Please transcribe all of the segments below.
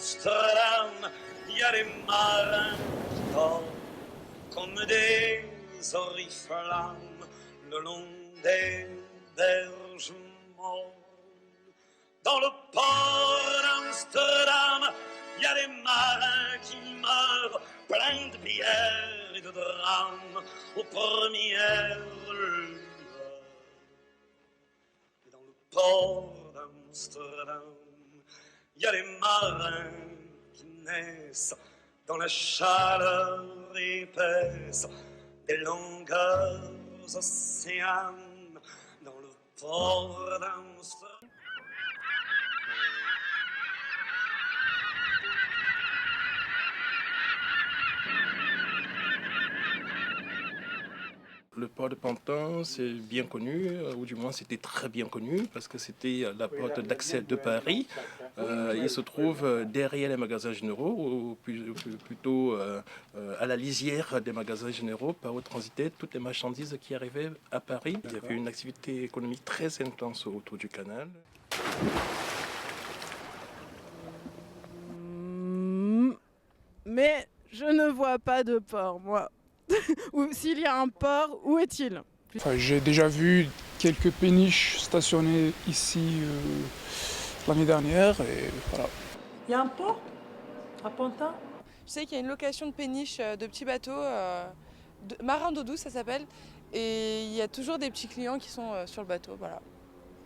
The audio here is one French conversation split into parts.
d'Amsterdam, il y a des marins qui dorment comme des oriflammes le long des berges mornes. Dans le port d'Amsterdam, il y a des marins qui meurent pleins de bière et de drames aux premières lueurs. Et dans le port d'Amsterdam, il y a des marins qui naissent dans la chaleur épaisse des longueurs océanes. Dans le port d'Amsterdam. Le port de Pantin, c'est bien connu, ou du moins c'était très bien connu, parce que c'était la porte d'accès de Paris. Il se trouve derrière les magasins généraux, ou plutôt à la lisière des magasins généraux, par où transitaient toutes les marchandises qui arrivaient à Paris. Il y avait une activité économique très intense autour du canal. Mais je ne vois pas de port, moi. Ou s'il y a un port, où est-il? Enfin, j'ai déjà vu quelques péniches stationnées ici l'année dernière et voilà. Il y a un port à Pantin? Je sais qu'il y a une location de péniches, de petits bateaux, marins d'eau douce ça s'appelle, et il y a toujours des petits clients qui sont sur le bateau, voilà.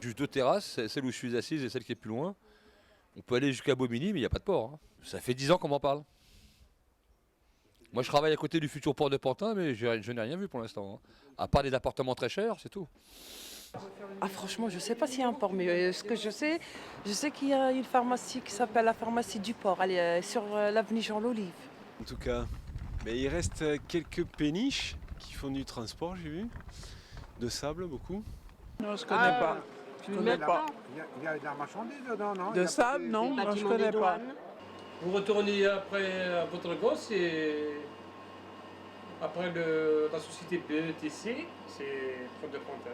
Juste 2 terrasses, celle où je suis assise et celle qui est plus loin. On peut aller jusqu'à Bobigny, mais il n'y a pas de port. Hein. Ça fait 10 ans qu'on m'en parle. Moi, je travaille à côté du futur port de Pantin, mais je n'ai rien vu pour l'instant. Hein. À part des appartements très chers, c'est tout. Ah franchement, je ne sais pas s'il y a un port, mais ce que je sais qu'il y a une pharmacie qui s'appelle la pharmacie du port. Elle est sur l'avenue Jean-L'Olive. En tout cas, mais il reste quelques péniches qui font du transport, j'ai vu. De sable, beaucoup. Non, je ne connais pas. Je ne connais pas. Il y a de la marchandise dedans, non? De sable, non, moi, je ne connais pas. Vous retournez après à votre gosse et après la société BETC, c'est Port de Pantin.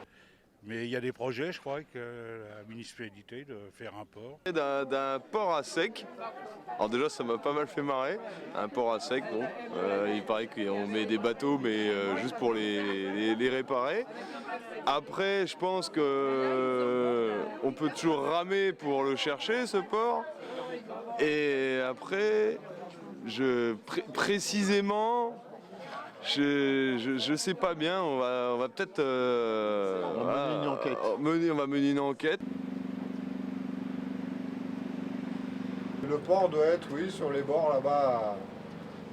Mais il y a des projets, je crois, que la municipalité de faire un port. D'un port à sec. Alors déjà, ça m'a pas mal fait marrer. Un port à sec, bon. Il paraît qu'on met des bateaux, mais juste pour les réparer. Après, je pense qu'on peut toujours ramer pour le chercher, ce port. Et après, précisément... Je sais pas bien, on va peut-être mener une enquête. On va mener une enquête. Le port doit être, oui, sur les bords là-bas,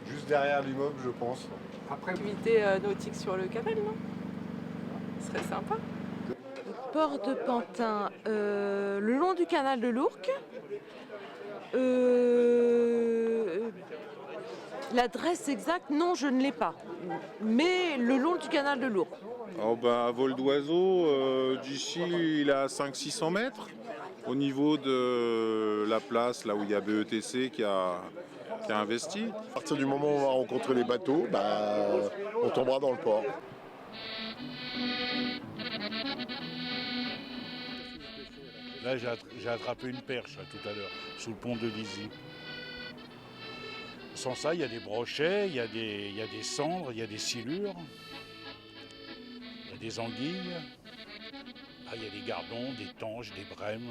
juste derrière l'immeuble, je pense. Après, activité nautique sur le canal, non? Ce serait sympa. Port de Pantin, le long du canal de l'Ourcq. L'adresse exacte, non, je ne l'ai pas. Mais le long du canal de l'Ourcq. À vol d'oiseau, d'ici, il est à 500-600 mètres. Au niveau de la place, là où il y a BETC qui a investi. À partir du moment où on va rencontrer les bateaux, on tombera dans le port. Là, j'ai attrapé une perche là, tout à l'heure, sous le pont de Lizy. Sans ça, il y a des brochets, il y a des cendres, il y a des silures, il y a des anguilles, il y a des gardons, des tanges, des brèmes.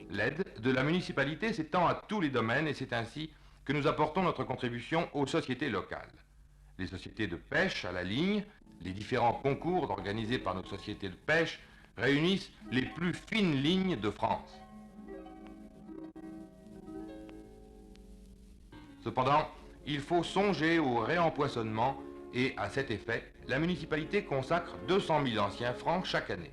L'aide de la municipalité s'étend à tous les domaines et c'est ainsi que nous apportons notre contribution aux sociétés locales. Les sociétés de pêche à la ligne, les différents concours organisés par nos sociétés de pêche réunissent les plus fines lignes de France. Cependant, il faut songer au réempoisonnement et, à cet effet, la municipalité consacre 200 000 anciens francs chaque année.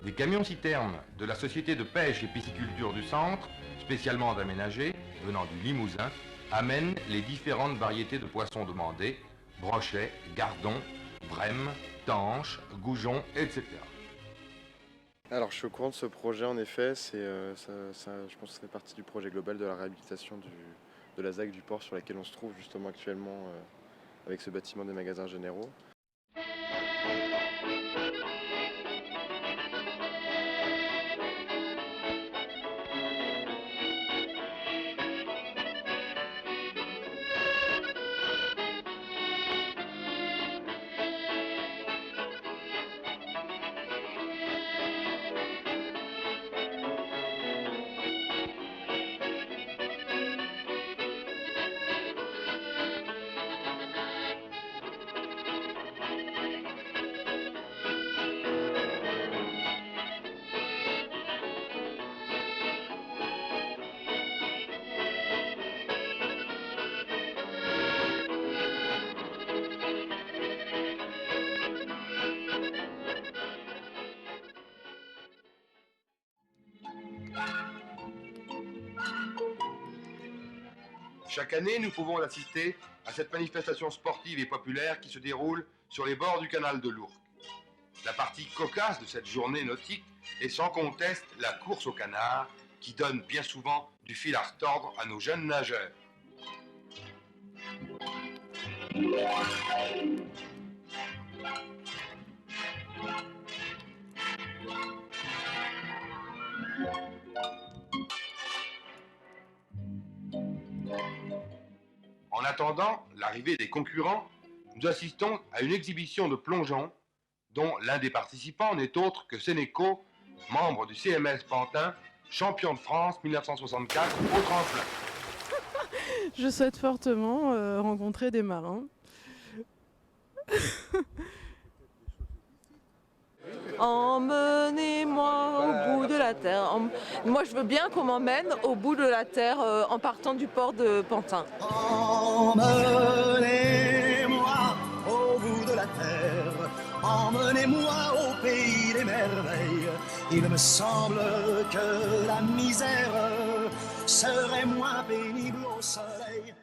Des camions-citernes de la Société de pêche et pisciculture du centre, spécialement aménagés, venant du Limousin, amènent les différentes variétés de poissons demandées, brochets, gardons, brèmes, tanches, goujons, etc. Alors je suis au courant de ce projet en effet, je pense que ça fait partie du projet global de la réhabilitation de la ZAC du port sur laquelle on se trouve justement actuellement avec ce bâtiment des magasins généraux. Chaque année, nous pouvons assister à cette manifestation sportive et populaire qui se déroule sur les bords du canal de l'Ourcq. La partie cocasse de cette journée nautique est sans conteste la course au canard, qui donne bien souvent du fil à retordre à nos jeunes nageurs. En attendant l'arrivée des concurrents, nous assistons à une exhibition de plongeon dont l'un des participants n'est autre que Sénéco, membre du CMS Pantin, champion de France 1964 au tremplin. Je souhaite fortement rencontrer des marins. Emmenez-moi au bout de la terre. Moi, je veux bien qu'on m'emmène au bout de la terre en partant du port de Pantin. Emmenez-moi au bout de la terre. Emmenez-moi au pays des merveilles. Il me semble que la misère serait moins pénible au soleil.